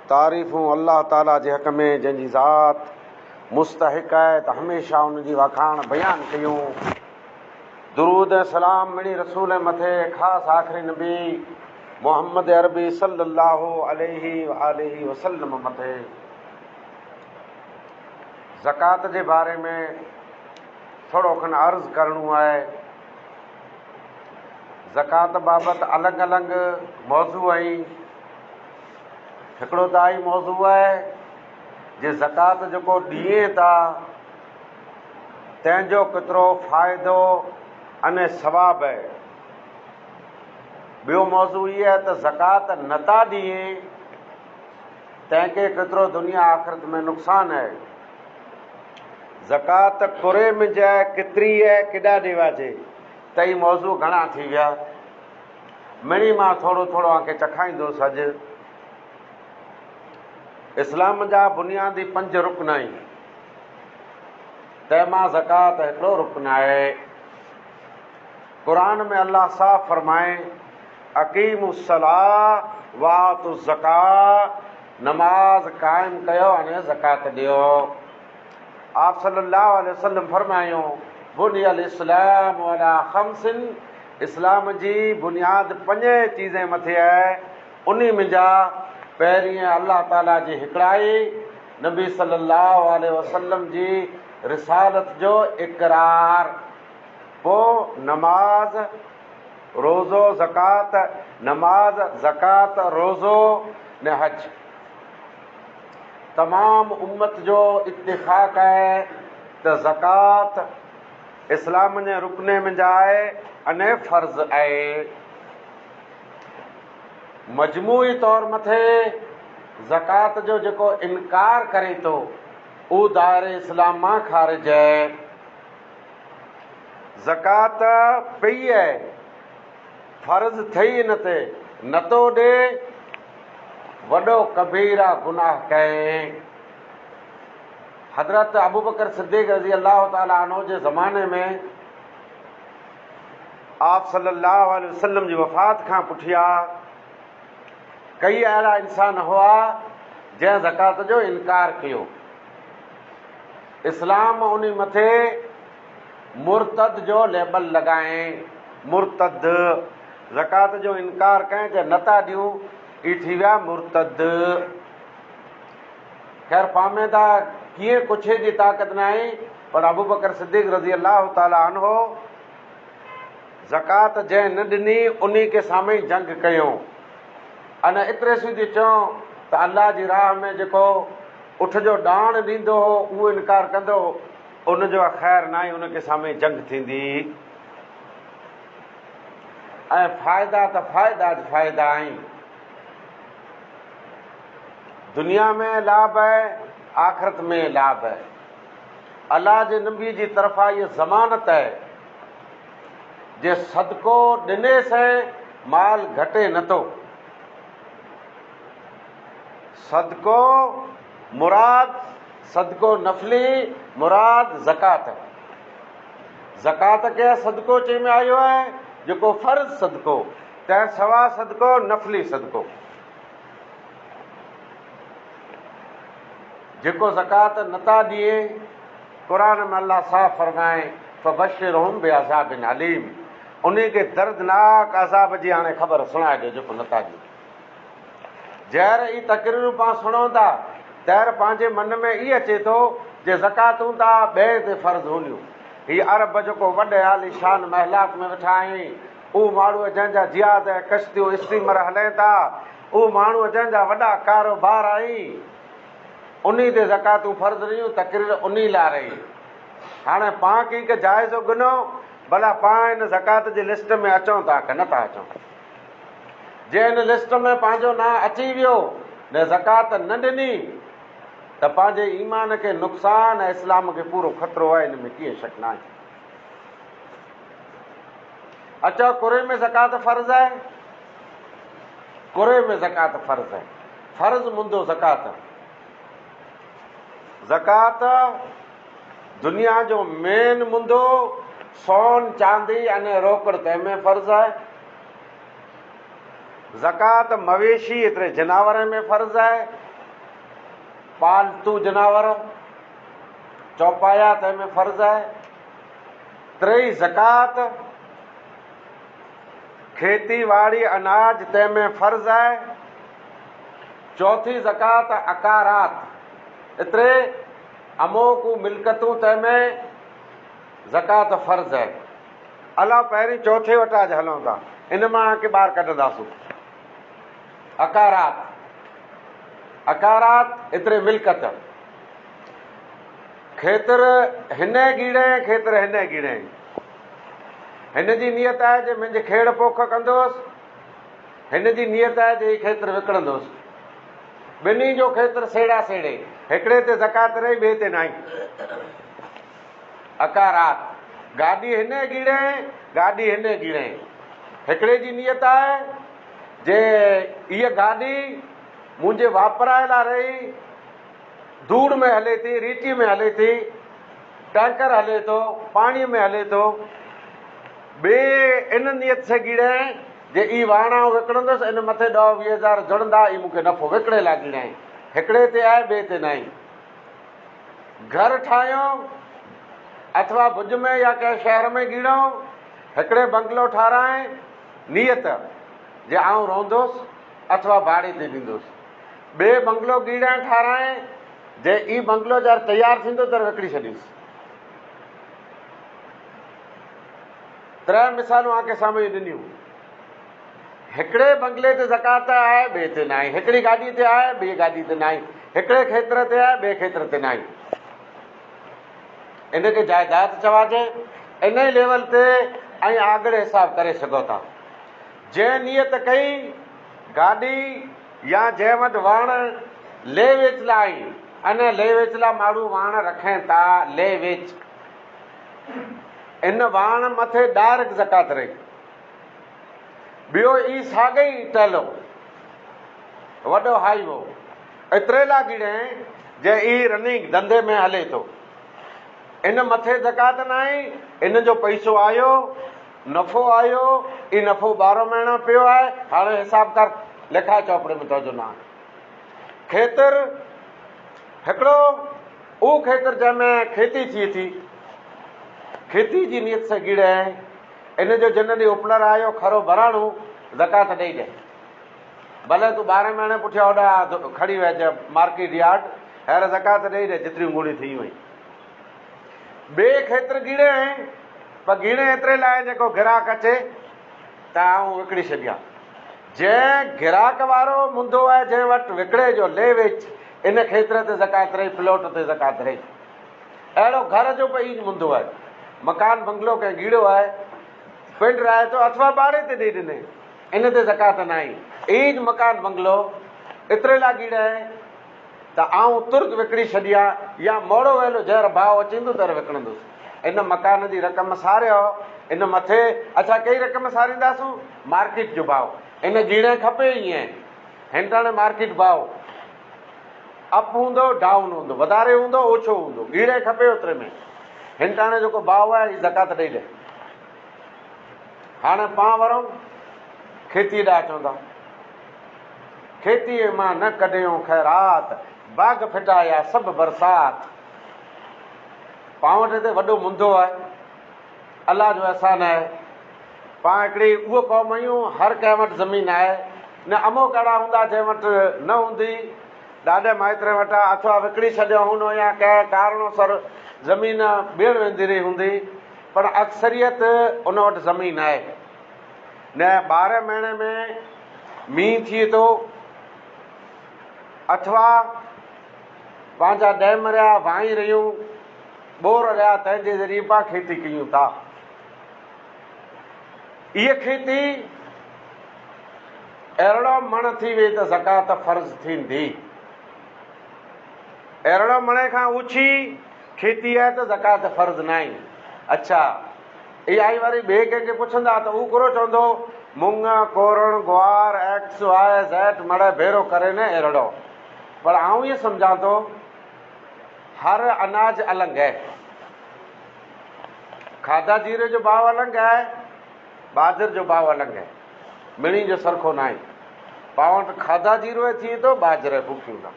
तारीफ़ूं अल्लाह ताला जे हक़ में जंहिंजी ज़ात मुस्तहिक़ आहे त हमेशह उनजी वखाण बयानु कयूं। दुरूद ऐं सलाम मिणी रसूल मथे ख़ासि आख़िरी नबी मोहम्मद अरबी सल्लल्लाहु अलैहि वसल्लम मथे। ज़कात जे बारे में थोरो खनि अर्ज़ु करिणो आहे। ज़कात बाबति अलॻि अलॻि मौज़ू आहिनि। हिकिड़ो त आई मौज़ू आहे जे ज़कात जेको ॾिए था तंहिंजो केतिरो फ़ाइदो अने सवाबु आहे। ॿियो मौज़ू इहो आहे त ज़कात नथा ॾिए तंहिंखे केतिरो दुनिया आख़िरत में नुक़सानु आहे। ज़कात कुरे में जाए केतिरी आहे, केॾा ॾेवाजे, त ई मौज़ू घणा थी विया। मिणी मां थोरो थोरो तव्हांखे चखाईंदुसि। अॼु इस्लाम जा बुनियादी 5 रुकन आहिनि, तंहिंमां ज़कात हिकिड़ो रुकन आहे। क़ुरान में अल्लाह साफ़ फरमाए अक़ीमुस्सलाह व आतुज़्ज़कात, नमाज़ क़ाइमु कयो अने ज़कात ॾियो। आप सल्लल्लाहु अलैहि वसल्लम फरमायो बुनियल इस्लाम अला ख़म्सिन, इस्लाम जी बुनियाद 5 चीज़े मथे आहे। उन्ही मुंहिंजा पहिरीं अल्लाह ताला जी हिकिड़ाई, नबी सल्लल्लाहु अलैहि वसल्लम जी रिसालत जो इक़रार, पोइ नमाज, रोज़ो, ज़कात, नमाज, ज़कात, रोज़ो ने हज। तमामु उम्मत जो इत्तिफ़ाक़ आहे त ज़कात इस्लाम जे रुकने में आहे अने फ़र्ज़ आहे। मजमूई तौर मथे ज़कात जो जेको इनकार करे थो उहो दायरे इस्लाम मां ख़ारिज आहे। ज़कात पई आहे, फ़र्ज़ थई न ते नथो ॾे, वॾो कबीरा गुनाह कए। हज़रत अबू बकर सिद्दीक़ रज़ी अल्लाह ताला अन्हु जे ज़माने में आप सल्लल्लाहु अलैहि वसल्लम जी वफ़ात खां पुठियां कई अहिड़ा इंसान हुआ जंहिं ज़कात जो इनकार कयो। इस्लाम उन मथे मुर्तद जो लेबल लॻाए। मुर्तद ज़कात जो इनकार करें जे नथा ॾियूं, ई थी विया मुर्तद। ख़ैर पामे था कीअं कुझु जी ताक़त न आहे, पर अबू बकर सिद्दीक़ रज़ी अल्लाह ताला अन्हो ज़कात जंहिं न ॾिनी उन खे साम्हूं जंग कयूं। अने एतिरे सूदी चऊं त अल्लाह जी राह में जेको उठ जो ॾाण ॾींदो हो उहो इनकार कंदो, उनजो ख़ैर न आहे, उनखे साम्हूं जंग थींदी। ऐं फ़ाइदा त फ़ाइदा आहिनि। दुनिया में लाभ आहे, आख़िरत में लाभ आहे। अल्लाह जे नबी जी तरफ़ां इहा ज़मानत आहे जे सदको ॾिने से माल घटे नथो। सदको मुराद, सदको नफ़ली मुराद ज़कात। ज़कात खे सदको चई में आयो आहे जेको फ़र्ज़ सदको, तंहिं सवा सदको नफ़ली सदको। जेको ज़कात नथा ॾिए, क़ुरान में अल्लाह साफ़ फरमाए फ़बशिरहुम बिअज़ाबिन अलीम, उन खे दर्दनाक अज़ाब जी हाणे ख़बर सुणाए ॾियो जेको नथा ॾिए। जहर ई तकरीरूं पाण सुणूं था, तहर पंहिंजे मन में इहो अचे थो जे ज़कातूं था ॿिए ते फ़र्ज़ हूंदियूं। हीअ अरब जेको वॾे आली शान महलात में वेठा आहिनि, उहे माण्हू जंहिंजा जिहाज़ ऐं कश्तियूं स्टीमर हलनि था, उहे माण्हू जंहिंजा वॾा कारोबार आहिनि, उन ते ज़कातूं फ़र्ज़ रहियूं, तकरीर उन लाइ रही। हाणे पाण कंहिंखे जाइज़ो गिनो, भला पाण हिन ज़कात जी लिस्ट में अचूं था की नथा अचूं। जे हिन लिस्ट में पंहिंजो नाम अची वियो न ज़कात न ॾिनी त पंहिंजे ईमान खे नुक़सान ऐं इस्लाम खे पूरो ख़तरो आहे, हिन में कीअं शक न आहे। अच्छा, कुरे में ज़कात फ़र्ज़ आहे, कुरे में ज़कात फ़र्ज़ आहे। फ़र्ज़ मुंदो ज़कात। ज़कात दुनिया जो मेन मुंदो सोन चांदी अने रोकड़ तंहिंमें फ़र्ज़ आहे। ज़कात मवेशी एतिरे जनावरनि में फ़र्ज़ आहे, पालतू जनावर चौपाया तंहिंमें फ़र्ज़ु आहे। टेई ज़कात, खेती वाड़ी अनाज तंहिंमें फ़र्ज़ु आहे। चौथी ज़कात अकारात, एतिरे अमोकू मिल्कतूं तंहिंमें ज़कात फ़र्ज़ु आहे। अलाह पहिरीं चौथे वटि अॼु हलूं था, इन मां के ॿार कढंदासूं। अकारात, अकारात एतिरे मिल्कत, खेतर हिन गीड़े खेतर हिन गीड़े। हिन जी नियत आहे जे मुंहिंजी खेड़ पोख कंदोसि, हिन जी नियत आहे जे खेतर विकिणंदोसि। ॿिन्ही जो खेतर सेड़ा सेड़े, हिकिड़े ते ज़कात रही ॿिए ते नाई। अकारात, गाॾी हिन गीड़े गाॾी हिन गीड़े। हिकिड़े जी नियत आहे जे इहा गाॾी मुंहिंजे वापराए लाइ रही, धूड़ में हले थी, रीटी में हले थी, टैंकर हले थो, पाणीअ में हले थो। ॿिए इन नियत सां गीड़े जे ई वाहणा विकिणंदुसि, इन मथे 10-20 हज़ार जुड़ंदा, ई मूंखे नफ़ो विकिणे लाइ गीड़े। हिकिड़े ते आहे ॿिए ते न आहे। घर ठाहियो अथवा भुज में या कंहिं शहर में गीड़ो, हिकिड़े बंगलो ठाराए, नियत जे आउं रहंदुसि अथवा भाड़े ते ॾींदुसि। ॿिए बंगलो गीड़े ठाराए जे ई बंगलो जर तयारु थींदो त विकिणी छॾीसि। 3 मिसालूं आके साम्हूं ॾिनियूं। हिकिड़े बंगले ते ज़कात आहे, ॿिए ते न आहे। हिकिड़ी गाॾी ते आहे, ॿिए गाॾी ते न आहे। हिकिड़े खेत्र ते आहे, ॿिए खेत्र ते न आहे। इनखे जाइदाद चवाजे। इन ई लेवल ते ऐं आगड़े हिसाब करे सघो था। जंहिं नियत कई गाॾी या जंहिं वटि वण ले वेच लाइ, अने ले वेच लाइ माण्हू वण रखनि था, ले वेच, इन वण मथे डायरेक्ट ज़कात रही। ॿियो ई साॻई टेलो, वॾो हाईवो, एतिरे लाइ गिड़े जे ई रनिंग धंधे में हले थो, इन मथे ज़कात न आहे। इन जो पैसो आयो, नफ़ो आयो, ई नफ़ो 12 महीना पियो आहे। हाणे हिसाब कर, लिखा चौपड़े में तवजो न आहे। खेतर हिकिड़ो उहो खेतर जंहिंमें खेती थिए थी, खेती जी नियत सां गिड़े, इन जो जिन ॾींहुं उपलर आयो खरो भराणो, ज़कात ॾेई ॾे। भले तूं 12 महीने पुठियां होॾा खड़ी वञ मार्केट यार्ड, हींअर ज़कात ॾेई ॾे जेतिरियूं मूड़ियूं थी वई। ॿिए खेत्र गिड़े, पर गिड़े एतिरे लाइ जेको ग्राहक अचे त आउं विकिणी छॾियां। जंहिं ग्राहक वारो मुंदो आहे, जंहिं वटि विकिणे जो ले वेच, इन खेत्र ते ज़कात रही, प्लॉट ते ज़कात रही। अहिड़ो घर जो बि मुंदो आहे। मकान बंगलो कंहिं गीड़ो आहे, पिंड रहे थो अथवा भाड़े ते ॾेई ॾिने, इन ते ज़कात न आई। ईज मकान बंगलो एतिरे लाइ गीड़े त आउं तुर्त विकिणी छॾियां, या मोड़ो वेलो जंहिं भाव अचींदो त विकिणंदुसि। इन मकान जी रक़म सारियो, इन मथे अच्छा कई रक़म सारींदासूं, मार्केट जो भाव। इन गीड़े खपे ईअं, हिंटण मार्केट भाव अप हूंदो डाउन हूंदो, वधारे हूंदो ओछो हूंदो, गीड़े खपे ओतिरे में। हिंटाणे जेको भाव आहे ई ज़कात ॾेई ॾे। हाणे पाण वरूं खेती ॾांहुं चवंदा, खेतीअ मां न कढियूं ख़ैरात, बाग़ फिटाया सभु बरसात। पाण वटि हिते वॾो मुंदो आहे, अलाह जो अहसान आहे। पाण हिकिड़ी उहो क़ौम आहियूं, हर कंहिं वटि ज़मीन आहे। न अमोक अहिड़ा हूंदा जंहिं वटि न हूंदी, ॾाढे माइतरे वटां अथवा विकिणी छॾियो हूंदो, या कंहिं कारणो सर ज़मीन ॿीहर वेंदी रही हूंदी, पर अक्सरियत उन वटि ज़मीन आहे। न 12 महीने में मींहुं थिए थो, अथवा पंहिंजा डैम रहिया वाई रहियूं, बोर रहिया, तंहिंजे ज़रिए पाण खेती कयूं था। इहा खेती अहिड़ो मण थी वई त ज़कात फ़र्ज़ थींदी। अहिड़ो मणे खां ऊची खेती आहे त ज़कात फ़र्ज़ न आहे। अच्छा, इहा आई वरी ॿिए कंहिंखे पुछंदा त उहो कोरो चवंदो मुङ, कोरण, ग्वार, एक्स, वाय, ज़ैड मड़े भेरो करे न अहिड़ो। पर आउं इहो सम्झां थो, हर अनाज अलॻि आहे। खाधा जीरे जो भाव अलॻि आहे, बाजर जो भाव अलॻि आहे, मिणी जो सरखो न आहे। पाण वटि खाधा जीरो थिए थो, बाजर फूकियूं था।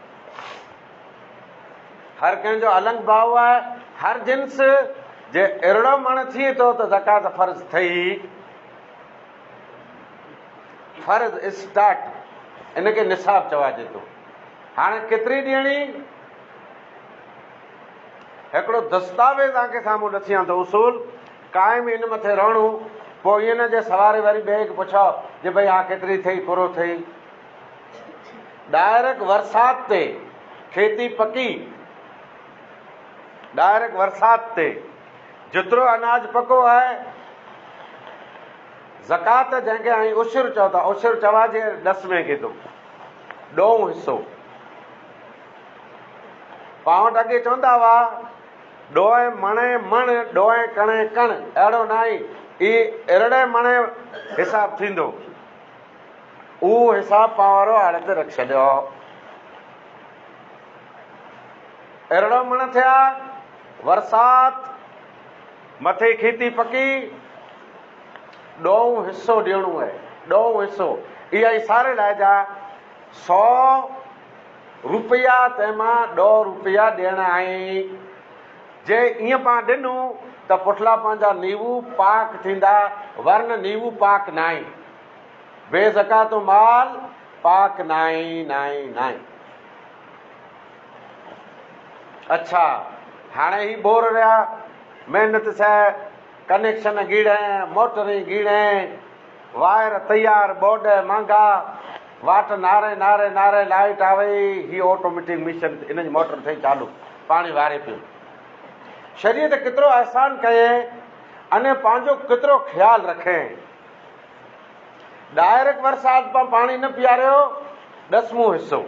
हर कंहिंजो अलॻि भाव आहे। हर जिन्स जे अहिड़ो मण थिए थो त ज़कात फ़र्ज़ थई, फ़र्ज़ स्टार्ट, इनखे निसाब चवाइजे थो। हाणे केतिरी ॾियणी, हिकिड़ो दस्तावेज़ तव्हांखे साम्हूं ॾसियां थो उसूल, काइम इन मथे रहणो। पोइ ईअं न जे सवारे वरी ॿिए खे पुछो जे भई हा केतिरी थई, पूरो थई। डायरेक्ट वरसात ते खेती पकी, डायरेक्ट वरसात ते जेतिरो अनाज पको आहे, ज़कात जंहिंखे ऐं उशर चओ था, उशर चवाइजे 10 में खे थो, ॾों हिसो। पावट अॻे चवंदा हुआ ॾोहे मणे मण, ॾोहे कणे कण, अहिड़ो न आहे, ई अहिड़े मणे हिसाब थींदो। उहो हिसाब पावरो हाणे ते रखी छॾियो। अहिड़ो मण थिया, वरसात मथे खेती पकी, ॾों हिसो ॾियणो आहे, ॾों हिसो। इहा ई सारे लाइ जा 100 रुपया, तंहिंमां 2 रुपया ॾियणा आहिनि। जे ईअं पाण ॾिनूं त पुठला पंहिंजा नीवू पाक थींदा, वरन नीवू पाक न आहे, बेज़कातो माल पाक न आहे। अच्छा, हाणे ही बोर रहिया, महिनत सां कनेक्शन गीड़े, मोटरूं गीड़े, वायर तयार, बोर्ड महांगा, वाट नारे नारे नारे, लाइट आवे, ही ऑटोमेटिक मिशन, इन जी मोटर थिए चालू, पाणी वारे पियो। शरीयत केतिरो आसान कये, अने पंहिंजो केतिरो ख़्यालु रखे। डायरेक्ट वरसात पां पाणी न पीआरियो, 10मों हिसो,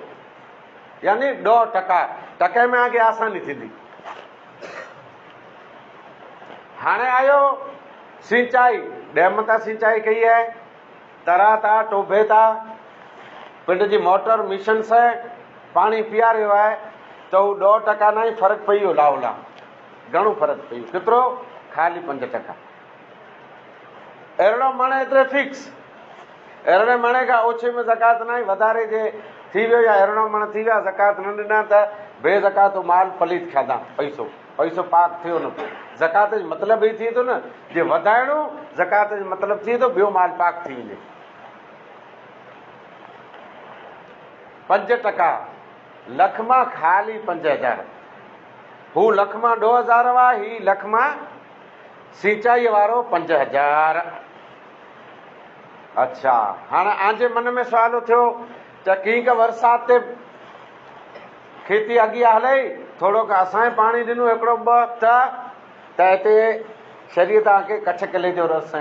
यानी 2%, टके में आगे आसानी थींदी। हाणे आयो सिंचाई, डैम तां सिंचाई कई आहे, तरा था, टोभे था, पिंड जी मोटर मिशन से पाणी पीआरियो आहे, त हू 2% न ई फ़र्क़ु पई वियो, लावला घणो फ़र्क़ु पई वियो, केतिरो, ख़ाली 5%। अहिड़ो मण एतिरे फिक्स, अहिड़े मणे खां ओछे में ज़कात न आहे, वधारे जे थी वियो या अहिड़ो मण थी विया, ज़कात न ॾिना त बेज़कातो माल पलीत खाधा, पैसो पाक थियो न। ज़कात जो मतिलबु ई थिए थो न, जे वधाइणो, ज़कात जो मतिलबु थिए थो ॿियो माल पाक थी वञे। 5%, लख मां ख़ाली 5000, हू लख मां 2000 हुआ, ही लख मां सिंचाई वारो 5000। अच्छा, हाणे आंजे मन में सुवाल थियो त कीअं का बरसात ते खेती अॻियां हले, थोरो का असांजे पाणी ॾिनो हिकिड़ो ॿ, त हिते शरीर तव्हांखे कच्छ किले जो रस,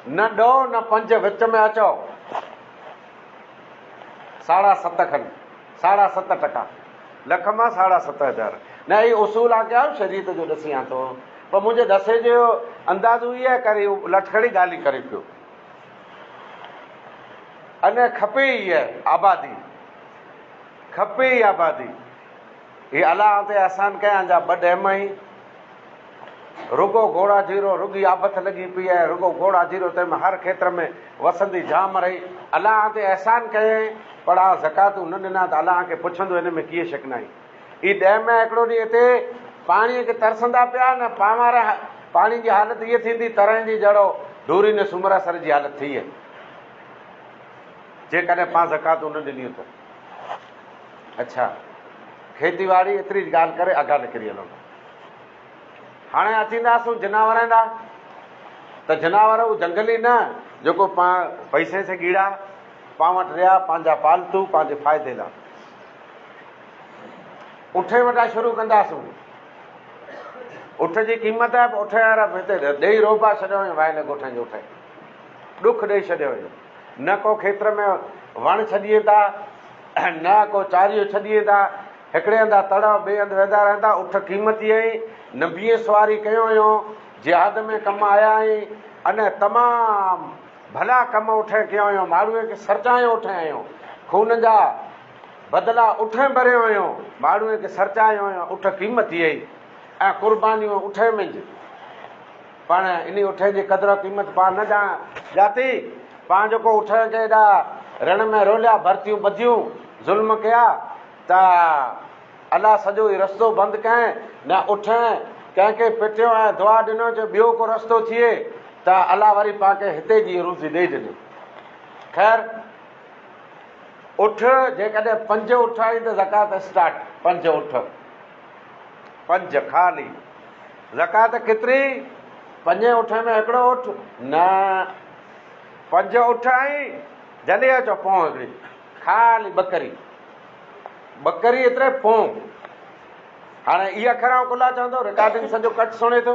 न 2 न 5, विच में अचो 7.5 खनि, 7.5%, लख मां 7.5 न। ही उसूल आहे क्या शरीयत जो ॾसियां थो, पर मुंहिंजे दसे जो अंदाज़ो ई आहे करे लटखड़ी ॻाल्हि करे पियो। अने खपे ई आहे आबादी, खपे ई आबादी। ही अलाह ते आसान कयां जा 2 डैम ई, रुगो घोड़ा जीरो, रुगी आबत लॻी पई आहे, रुगो घोड़ा जीरो, तंहिंमें हर खेत्र में वसंदी जाम रही। अलाह ते एहसान कयईं, पर हा ज़कातूं न ॾिना त अलाह खे पुछंदो हिन में कीअं शक न आई। ही डैम में हिकिड़ो ॾींहुं हिते पाणीअ खे तरसंदा पिया न, पाणी जी हालत इहा थींदी तरह जी जहिड़ो ढूरी ने सुमरासर जी हालत थी आहे, जेकॾहिं पाण ज़कातूं न ॾिनियूं त। अच्छा, खेती बाड़ी एतिरी ॻाल्हि करे अॻा निकिरी हलूं। हाणे अचींदासीं जनावरनि ॾांहुं, त जनावर हू जंगली न जेको पाण पैसे से ॻीड़ा, पाण वटि रहिया पंहिंजा पालतू, पंहिंजे फ़ाइदे लाइ। उठे वटां शुरू कंदासीं। उठ जी क़ीमत आहे, उठ वारा हिते ॾेई रोबा छॾियो हुयो, वाइल ॻोठनि जो उठ ॾुख ॾेई छॾियो हुयो। न को खेत्र में वण छॾिए था, न को चारियो छॾिए था, हिकिड़े हंधा तड़, ॿिए हंधि वेंदा रहंदा। उठ क़ीमती आई, नबीअ सवारी कयो हुयो, जिहाद में कमु आया आहीं, अने तमामु भला कम उठ कयो हुयो, माण्हूअ खे सरचायो उठ आहियो, खून जा बदिला उठ भरियो हुयो, माण्हूअ खे सरचायो हुयो। उठ क़ीमती आई ऐं क़ुर्बानियूं उठ में पाण इन उठ जी क़दुरु क़ीमत पाण न ॼाती। पाण जेको उठ खे एॾा रण में रोलिया, भर्तियूं ॿधियूं, ज़ुल्म कया, त अलाह सॼो ई रस्तो बंदि कयईं, न उठण कंहिंखे पिटियो ऐं दुआ ॾिनो जो ॿियो को रस्तो थिए त अलाह वरी पाण हिते जी रोज़ी ॾेई ॾिनी। ख़ैर उठ, जेकॾहिं 5 उठ आई त ज़कात स्टार्ट। 5 उठ, 5 ख़ाली। ज़कात केतिरी? 5 उठ में हिकिड़ो उठ न, 5 उठ आई जॾहिं अचो पोइ हिकिड़ी ख़ाली बकरी एतिरे पोइ। हाणे इहा अखर कुला चवंदो, रिकॉर्डिंग सॼो कट सुणे थो।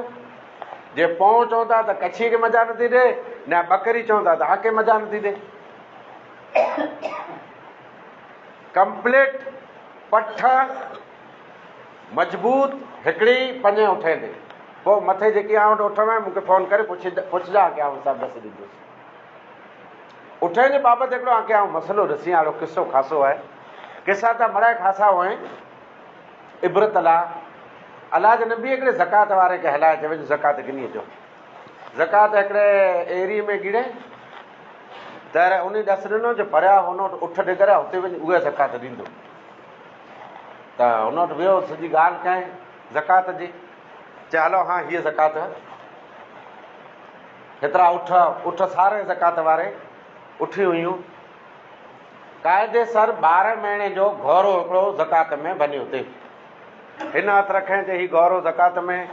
जे पोइ चवंदा त कच्छी खे मज़ा नथी ॾे, न बकरी चवंदा त आके मज़ा नथी ॾे। कंप्लीट पठ मज़बूत हिकिड़ी 5 उठे ते। पोइ मथे जेकी आउं उठ में मूंखे फ़ोन करे पुछजा की आउं सभु ॾस ॾींदुसि। उठे जे बाबति हिकिड़ो आके आउं मसइलो ॾिसी वारो किसो ख़ासो आहे। किसा त मड़ाए ख़ासा हुआ इबरत ला। अलाह जे नबी हिकिड़े ज़कात वारे खे हलाए चए वञो ज़कात गिनी अचो। ज़कात हिकिड़े एरिए में गिड़े त उन ॾस ॾिनो जो परियां हुन वटि उठ ॾिगर हुते वञी उहा ज़कात ॾींदो। त हुन वटि वियो, सॼी ॻाल्हि कयईं ज़कात जी। चए हलो हा हीअ ज़कात, हेतिरा उठ सारे ज़कात वारे उठियूं हुयूं। क़ाइदे सर 12 महीने जो गौरो हिकिड़ो ज़कात में वञे हुते। हिन हथु रखण ते ही गौरो ज़कात में।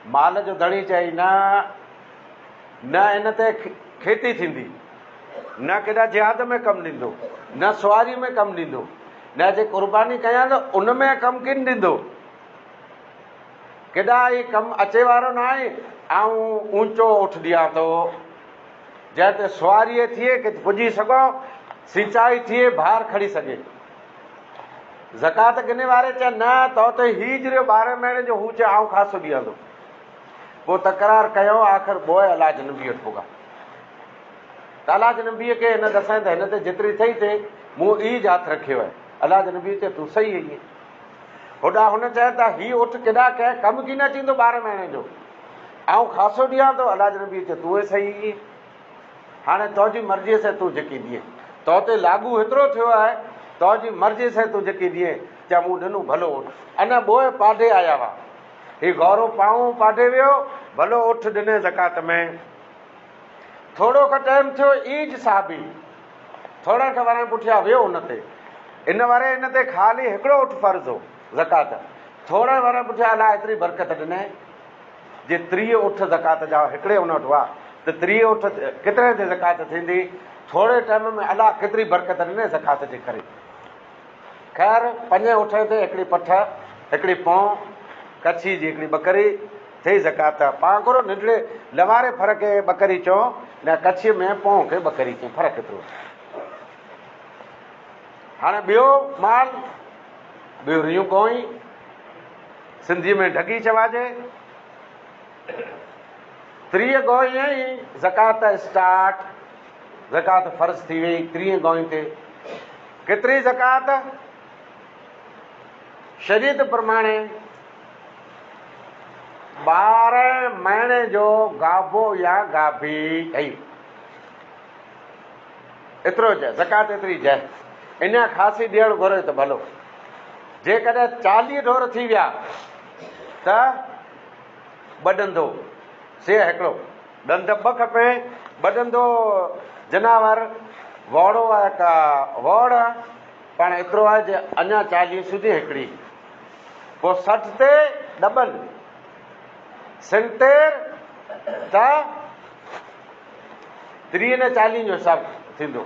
माल जो धणी चई न इन ते खेती थींदी, न केॾा जिहाद में कमु ॾींदो, न सुवारी में कमु ॾींदो, न जे क़ुर्बानी कयां त उन में कमु किन ॾींदो। केॾा ई कमु अचे वारो न आहे। ऐं ऊंचो उठ ॾियां थो जंहिं ते सुवारीअ थिए कि पुॼी सघो, सिंचाई थिए, भार खणी सघे। ज़कात गिने वारे चए न त उते ही जरियो 12 महीने जो हू चए आउं ख़ासो ॾींदो। पोइ तकरार कयो, आख़िर बोए अलाह जे नबी वटि पुॻा। त अलाह जे नबीअ खे हिन दसां त हिन ते जेतिरी अथई थिए, मूं ईज हथु रखियो आहे। अलाह जे नबी चए तूं सही आई। होॾा हुन चए त हीउ उठ केॾा कंहिं कमु की न थींदो 12 महीने जो, ऐं ख़ासो ॾियां थो। अलाह जे नबी चए तूं सही आई। हाणे तुंहिंजी मर्ज़ीअ सां तूं जेकी ॾिए, तो ते लागू हेतिरो थियो आहे, तुंहिंजी मर्ज़ीअ सां तूं जेकी ॾिए। चए मूं ॾिनो भलो उठ। अञा ॿोए पाॾे आया हुआ, हीउ गौरव पाऊं पाॾे वियो, भलो उठ ॾिने ज़कात में। थोरो खां टाइम थियो, ईज साहबी थोरा खां वञण पुठियां वियो हुन ते। इन वारे हिन ते ख़ाली हिकिड़ो उठ फ़र्ज़ु हो ज़कात। थोरे वञण पुठियां अलाह एतिरी बरकत ॾिने जे 30 उठ ज़कात जा हिकिड़े हुन वटि हुआ त 30 उठ केतिरे ते ज़कात थींदी। थोरे टाइम में अलाह केतिरी बरकत ॾिने ज़कात जे करे। ख़ैर 5 उठ ते हिकिड़ी पठ, हिकिड़ी पों, कच्छी जी हिकिड़ी बकरी थी ज़कात। पाण करो नंढड़े लवारे फ़र्क़ु खे बकरी चओ, न कच्छी में पों खे बकरी चओ, फ़र्क़ु एतिरो। हाणे ॿियो माल, ॿियो रियूं गोई, सिंधीअ में ढगी चवाजे। 30 गोई आई ज़कात स्टार्ट, ज़कात फ़र्ज़ थी वई 30 गोई ते। केतिरी ज़कात? शरीयत प्रमाणे 12 महीने जो गाभो या गाभी अई एतिरो चए ज़कात एतिरी चए। इन ख़ासी ॾियणु घुरे त भलो। जेकॾहिं 40 ढोर थी विया त ॿ से हिकिड़ो ॾंद 2 खपे। ॿ जनावर वोड़ो आहे का वोड़ पाण एतिरो आहे जे अञा 40 सुधी हिकिड़ी। पोइ 60 ते डबल 70 त 30 ने 40 जो हिसाबु थींदो।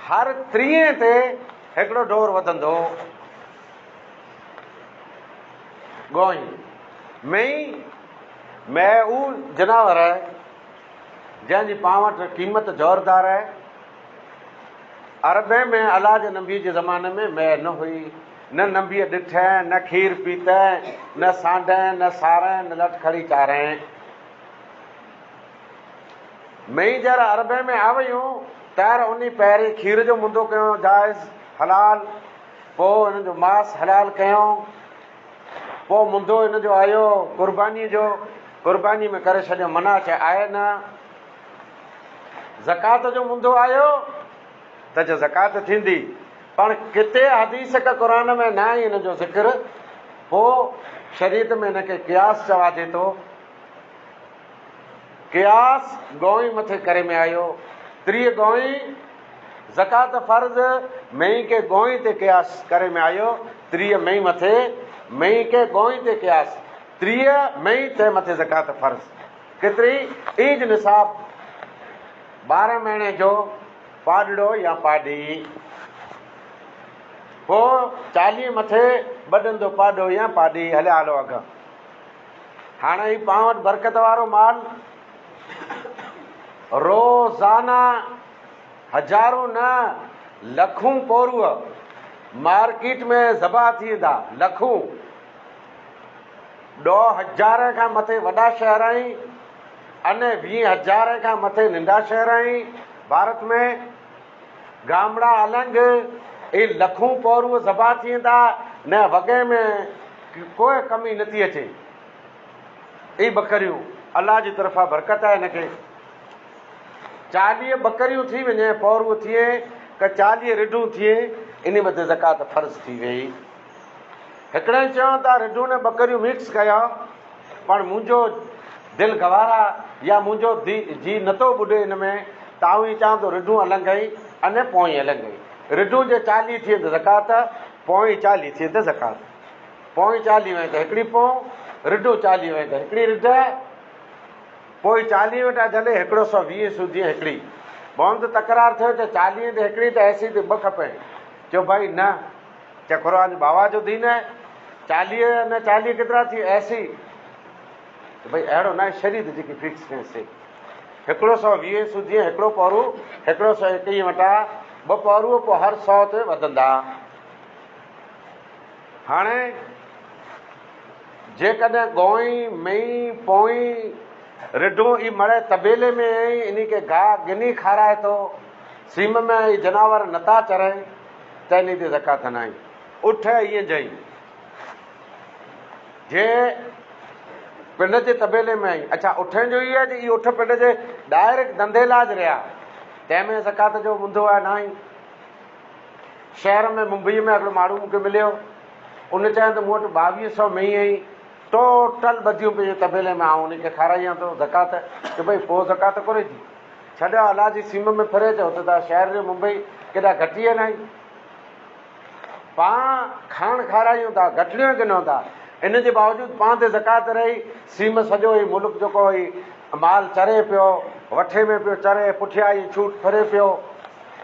हर 30 ते हिकिड़ो ढोर वधंदो। गोई में मैं हू जनावर है जंहिंजी पाण वटि क़ीमत ज़ोरदार आहे। अरबे में अलाह जे नबी जे ज़माने में मैं न हुई, न नबीअ ॾिठे, न खीर पीते, न सांडे, न सारे, न लटखड़ी चारे। मई जर अरबे में आ वियूं तर उन पहिरीं खीर जो मुंदो कयो जाइज़ हलाल, पोइ हिन जो मांस हलाल कयो, पोइ मुंदो हिन जो आयो क़ुर्बानीअ जो, क़ुर्बानी में करे छॾियो मना चए आहे न। ज़कात जो मुंदो आयो त जो ज़कात थींदी पर किथे हदीस का क़ुरान में न आहे हिन जो ज़िक्र, पोइ शरीयत में हिनखे क़ियास चवाजे थो। क़ियास गोई मथे करे में आयो, 30 गोई ज़कात फ़र्ज़ मई के गोई ते क़ियास करे में आयो, 30 मई मथे मई के गोई ते क़ियास, 30 मई ते मथे ज़कात फ़र्ज़। केतिरी? ईद निसाब 12 महीने जो पाॾड़ो या पाॾी, पोइ 40 मथे वॾंदो पाॾो या पाॾी, हलिया हलो अॻ। हाणे ही पां वटि बरकत वारो माल रोज़ाना हज़ारों न लखूं पोरूअ मार्केट में ज़बा थी वेंदा, लखूं। 2000 खां मथे वॾा शहर आहिनि अने 20,000 खां मथे नंढा शहर आहिनि भारत में। गामड़ा अलॻि, ई लखूं पोरूअ ज़बा थी वेंदा, न वॻे में कोई कमी नथी अचे। ई बकरियूं अलाह जी तरफ़ा बरकत आहे हिनखे। 40 बकरियूं थी वञे, पोरूअ थिए क 40 रिढूं थिए, इन मथे ज़कात फ़र्ज़ थी वई। हिकिड़े चवनि था रिढूं ने बकरियूं मिक्स कया, पर मुंहिंजो दिलि गवारा या मुंहिंजो जी नथो ॿुधे हिन में, ताऊं ई चवां थो रिढूं अलॻि अने पोइ अलॻि। रिढूं जे 40 थिए त ज़कात, पोइ 40 थिए त ज़कात। पोइ 40 वञे त हिकिड़ी पोइ, रिढूं 40 वञे त हिकिड़ी रिढ, पोइ 40 वटा जले 120 सूदी हिकिड़ी। बोंद तकरार थियो त 40 ते हिकिड़ी त ऐसी ते 2 खपे। चयो भाई न, चए क़ुरान बाबा जो दीन है, 40 न 40 केतिरा थी ऐसी, भाई अहिड़ो न आहे शरीयत जेकी फिक्स कयसि। 120 सूदी हिकिड़ो पौरू, 121 वटा 2 पौरू, पोइ हर 100 ते वधंदा। हाणे जेकॾहिं गोई मई पोई रिढूं ई मड़े तबेले में इन खे गाह गिनी खाराए थो, सीम में ई जनावर नथा चरनि, त इन ते ज़कात न आहे। उठ ईअं जई जे पिंड जे तबेले में आई, अच्छा उठनि जो इहो आहे त इहो उठ पिंड जे डायरेक्ट धंधेलाज रहिया, तंहिंमें ज़कात जो हूंदो आहे न आहे। शहर में मुंबई में हिकिड़ो माण्हू मूंखे मिलियो, उन चयो त मूं वटि 2200 मई आई, टोटल ॿधियूं पंहिंजे तबेले में, आऊं उनखे खारायां थो ज़कात, की भई पोइ ज़कात कोन्हे थी। छॾियो अलाह जी सीम में फिरे चयो त शहर जो मुंबई केॾा घटिया न आहिनि, पाण खाइण खारायूं था, घटिड़ियूं गिनूं था, इन जे बावजूदि पाण ते ज़कात रही। सीम सॼो ई मुल्क जेको ई माल चरे पियो, वठे में पियो चरे, पुठियां ई छूट फिरे पियो,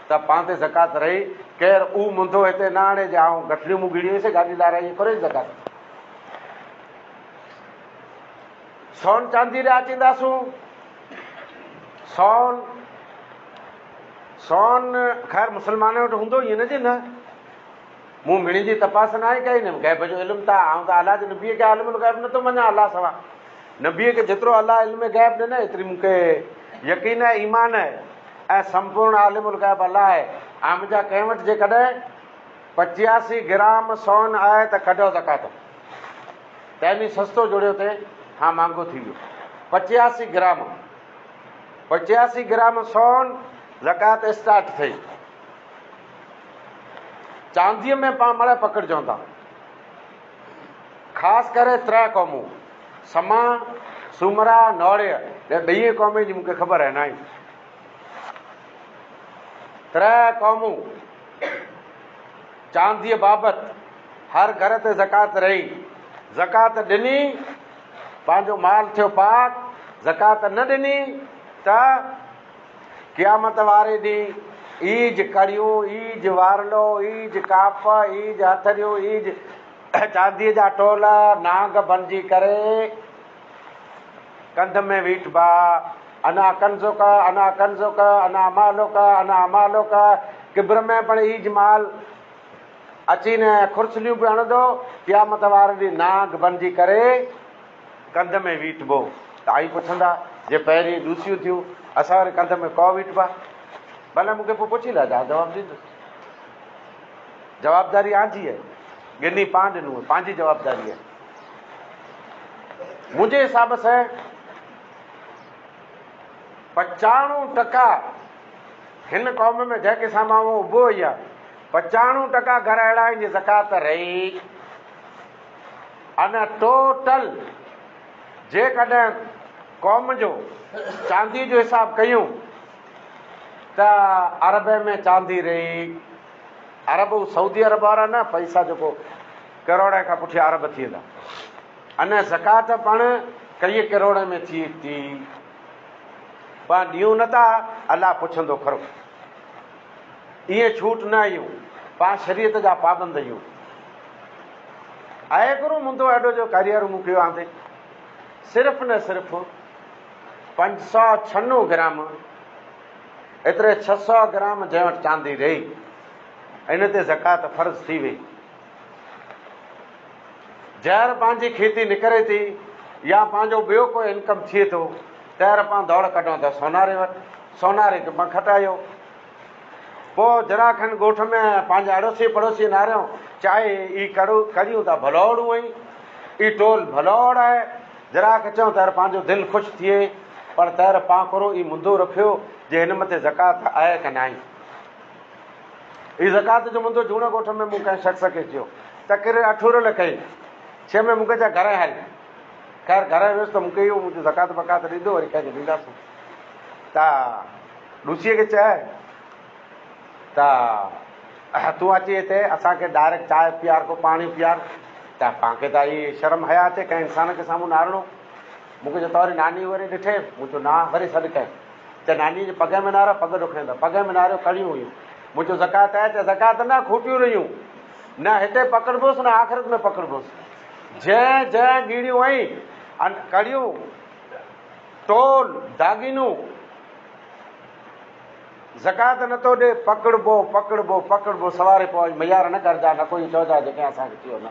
त पाण ते ज़कात रही। केरु ऊ मुंदो हिते न आणे जे आऊं घटिड़ियूं मूं गिड़ियूंसीं गाॾी लाराई करे ज़कात। सोन चांदी ॾे अचींदासूं, सोन ख़ैर मुस्लमान वटि हूंदो ईअं न जे न, मूं मिणी जी तपास न आहे कई न, गैब जो इल्मु त आऊं त अलाह जे नबीअ खे आलिमुल गैब नथो मञा अलाह सवा। नबीअ खे जेतिरो अलाह इल्म गैब ॾिनो एतिरी मूंखे यकीन आहे, ईमान आहे, ऐं संपूर्ण आलिमुल गैब अलाह आहे। ऐं मुंहिंजा कंहिं वटि जेकॾहिं 85 ग्राम सोन आहे त कढो ज़कात, तंहिं सस्तो जुड़ियो थिए, हा महांगो थी वियो। 85 ग्राम सोन ज़कात स्टार्ट थिए। चांदीअ में पाण मड़े पकड़जूं था, ख़ासि करे 3 क़ौमूं, समा, सुमरा, नौड़े, ॿई क़ौमे जी मूंखे ख़बर आहे न आहे। 3 क़ौमूं चांदीअ बाबति हर घर ते ज़कात रही, ज़कात ॾिनी, पंहिंजो माल थियो पाक, ज़कात न ॾिनी त क़यामत वारे ॾींहुं ईज कड़ियूं, ईज वारलो, ईज काप, ईज हथरियूं, ईज चांदीअ जा टोल नांग बणिजी करे कंध में बीठबा, अना कंज़ो का, अना कंज़ो का, अना अमालो का, अना अमालो का। किब्र में पण ईज माल अची न खुर्सलियूं बि हणंदो, क़यामत वारे ॾींहुं नांग बणिजी करे कंध में बीठबो। त आई पुछंदा जे पहिरीं ॾूसियूं थियूं असां वरी कंध में को बीठबा, भले मूंखे पोइ पुछी लाहिजा, जवाबु ॾींदुसि। जवाबदारी आंजी आहे, गिनी पाण ॾिनो, पंहिंजी जवाबदारी आहे। मुंहिंजे हिसाब सां 95% हिन क़ौम में जंहिंखे सां मां उबो ई आहे, 95% घर अहिड़ा आहिनि जी ज़कात रही। अने टोटल जेकॾहिं क़ौम जो चांदी जो हिसाब कयूं त अरब में चांदी रही। अरब सऊदी अरब वारा न पैसा जेको करोड़ खां पुठियां अरब थी वेंदा। अने ज़कात पाण कई करोड़ में थी थी पाण ॾियूं नथा, अलाह पुछंदो खरो। इहे छूट न आहियूं, पाण शरीयत जा पाबंद आहियूं। आहे गुरू मुंदो एॾो जो करियर मूं कयो आहे सिर्फ़ु न सिर्फ़ु 596 ग्राम एतिरे 600 ग्राम जंहिं वटि चांदी रही इन ते ज़कात फ़र्ज़ थी वई। जंहिं पंहिंजी खेती निकिरे थी या पंहिंजो ॿियो कोई इनकम थिए थो तंहिं पाण दौड़ कढूं था सोनारे वटि, सोनारे खे पाण खटायो। पोइ जरा खनि ॻोठ में पंहिंजा अड़ोसी पड़ोसी नारियूं चाहे ई करियूं था भलोड़ूं ई ई टोल भलोड़ आहे। जरा खे चऊं त पंहिंजो दिलि ख़ुशि थिए, पर तैर पाण करो ई मुंदो रखियो जे हिन मथे ज़कात आहे की न आहे। ही ज़कात जो मुंदो झूणे ॻोठ में मूं कंहिं शख़्स खे चयो त किरे अठूरल कई छे में मूंखे चयो घर हल। ख़ैर घर वियुसि त मूंखे इहो मुंहिंजो ज़कात बकात ॾींदो, वरी कंहिंखे ॾींदासीं। त ॾूसीअ खे चए त तूं अची हिते असांखे डायरेक्ट चांहि पीआर को पाणी पीआर। त पाणखे त इहे शर्म हया अचे कंहिं इंसान खे साम्हूं नारणो। मूंखे चयो त वरी नानी वरी ॾिठे, मूं चयो ना वरी सॾु कयईं। त नानी जे पग में नारियो, पग ॾुखंदा पग में नारियो कड़ियूं हुयूं। मूं चयो ज़कात आहे? त ज़कात न खूटियूं रहियूं, न हिते पकड़बोसि न आख़िरत में पकड़बोसि। जंहिं जंहिं ॻीड़ियूं आई कड़ियूं टोल दागीनूं ज़कात नथो ॾे, पकड़बो पकड़बो पकड़बो सवारे पोइ मयार न करजा, न कोई चवंदा जेके असांखे थियो न।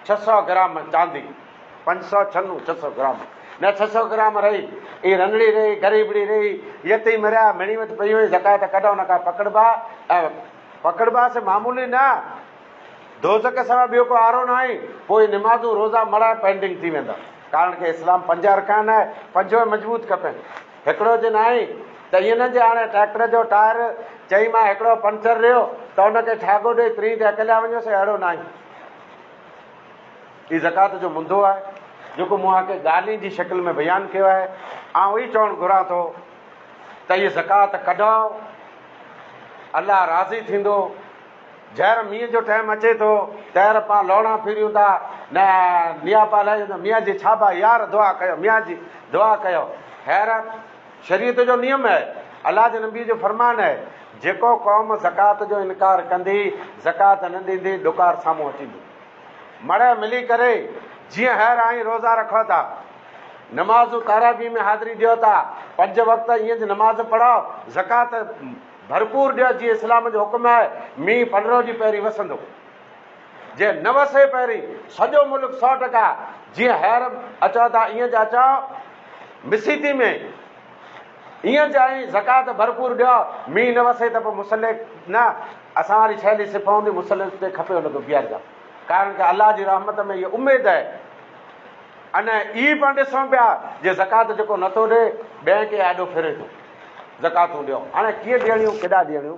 600 ग्राम चांदी, 596 600 ग्राम न 600 ग्राम रही। ई रंगड़ी रही, ग़रीबड़ी रही, यतीम रहिया, मिणी वटि पई हुई। ज़कात कढो न का पकड़बा ऐं पकड़बासीं मामूली न, दोज़ख सवाइ ॿियो को आरो न आहे। पोइ निमाज़ूं रोज़ा मड़ा पेंडिंग थी वेंदा। कारण के इस्लाम 5 अरकान आहे, 5 मज़बूत खपनि। हिकिड़ो जे न आहे त ईअं न जे हाणे ट्रैक्टर जो टायर चई मां हिकिड़ो पंचर रहियो त हुनखे ठागो ॾेई 3 ते अकेलिया वञोसीं, अहिड़ो न आहे। हीउ ज़कात जो मुंदो आहे जेको मूं आके ॻाल्हि जी शिकिल में बयानु कयो आहे। ऐं उहो ई चवणु घुरां थो त हीअ ज़कात कढो, अलाह राज़ी थींदो। जहिड़ मींहं जो टाइम अचे थो तहिड़ पाण लौणा फिरियूं था न नियापा लाइ मियाँ जी छाबा यार दुआ कयो, मियाँ जी दुआ कयो। ख़ैर शरीयत जो नियम आहे, अलाह जे नबी जो फरमान आहे, जेको क़ौम ज़कात जो इनकार कंदी, ज़कात न ॾींदी, ॾुकार साम्हूं अचींदो। मड़ मिली करे जीअं हैर आई रोज़ा रखो था, नमाज़ूं ताराबी में हाज़िरी ॾियो था, 5 वक़्त ईअं जी नमाज़ पढ़ो, ज़कात भरपूर ॾियो जीअं इस्लाम जो हुकुम आहे। मींहुं 15 ॾींहं पहिरीं वसंदो, जे न वसे पहिरीं सॼो मुल्क 100% जीअं हैर अचो था ईअं जा अचो। मिसीती में ईअं चाही ज़कात भरपूर ॾियो, मींहुं न वसे त पोइ मुसले न असां वारी शैली सिफ़ हूंदी, मुसले ते खपे हुनखे बीहारजा। कारण के अलाह जी रहमत में इहा उमेदु आहे। अने ई पाण ॾिसूं पिया जे ज़कात जेको नथो ॾे ॿिए खे आॾो फिरे थो, ज़कातूं ॾियो। हाणे कीअं ॾियणियूं, केॾा ॾियणियूं,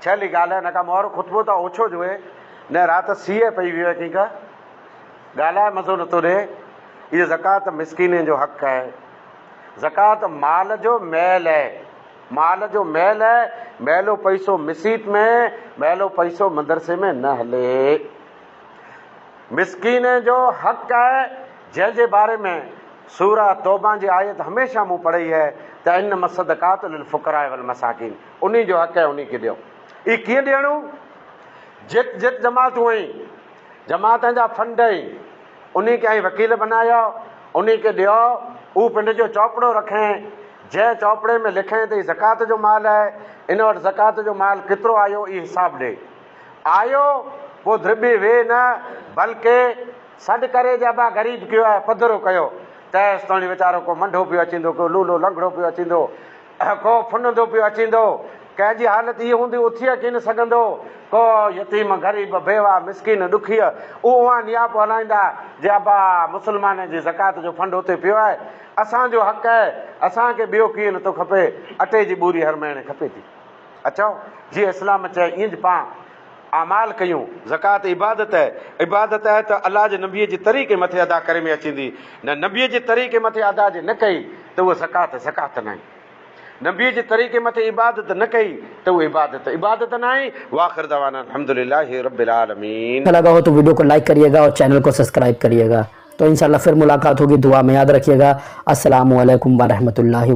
छहली ॻाल्हि आहे। न का मोहर खुतबो त ओछो जुए न राति सीए पई वियो आहे, कंहिंखां ॻाल्हाए मज़ो नथो ॾे। इहा ज़कात मिसकीन जो हक़ आहे। ज़कात माल जो मैल आहे, माल जो मैल आहे। मैलो पैसो मिसीत में, मैलो पैसो मदरसे में न हले। मिसकीन जो हक़ आहे, जंहिंजे बारे में सूरा तौबा जी आयत हमेशह मूं पढ़ी है त इन मसदकात लिल फुकरा वल मसाकिन, उन जो हक़ आहे, उन खे ॾियो। ई कीअं ॾियणो? जित जित जमातूं आहिनि, जमात जा फंड आहिनि, उन खे ऐं वकील बनायो, उन खे ॾियो। हू पिंड जो चौपड़ो रखें, जंहिं चौपड़े में लिखें त ही ज़कात जो माल आहे, इन वटि ज़कात जो माल केतिरो आयो ई हिसाब ॾे। आयो पोइ ध्रिबी वे न, बल्कि सॾु करे जबा ग़रीब कयो आहे, पधरो कयो। तेसि ताईं वीचारो को मंढो पियो अचींदो, को लूलो लंगड़ो पियो अचींदो, को फुनंदो पियो अचींदो। कंहिंजी हालत इहा हूंदी उथी की न सघंदो, को यतीम ग़रीब बेवा मिसकिन ॾुखी उहा नियापो हलाईंदा जे अबा मुस्लमान जी ज़कात जो फंड हुते पियो आहे, असांजो हक़ आहे, असांखे ॿियो कीअं नथो खपे, अटे जी ॿूरी हर महीने खपे थी। अच्छा जी इस्लाम चए इंज पा अमाल कयूं ज़कात इबादत है तो अल्लाह जे नबीअ जे तरीक़े मथे अदा करे में अचंदी न नबीअ जे तरीक़े मथे अदा जे न कई त उहा ज़कात न आहे नबीअ जे तरीक़े मथे इबादत न कई तो वो इबादत ना है। वाखिर दवाना अल्हम्दुलिल्लाहि रब्बिल आलमीन। अच्छा लगा हो तो वीडियो को लाइक करिएगा और चैनल को सब्सक्राइब करिएगा। तो इंशाल्लाह फिर मुलाकात होगी, दुआ में याद रखिएगा। अस्सलामु अलैकुम व रहमतुल्लाहि।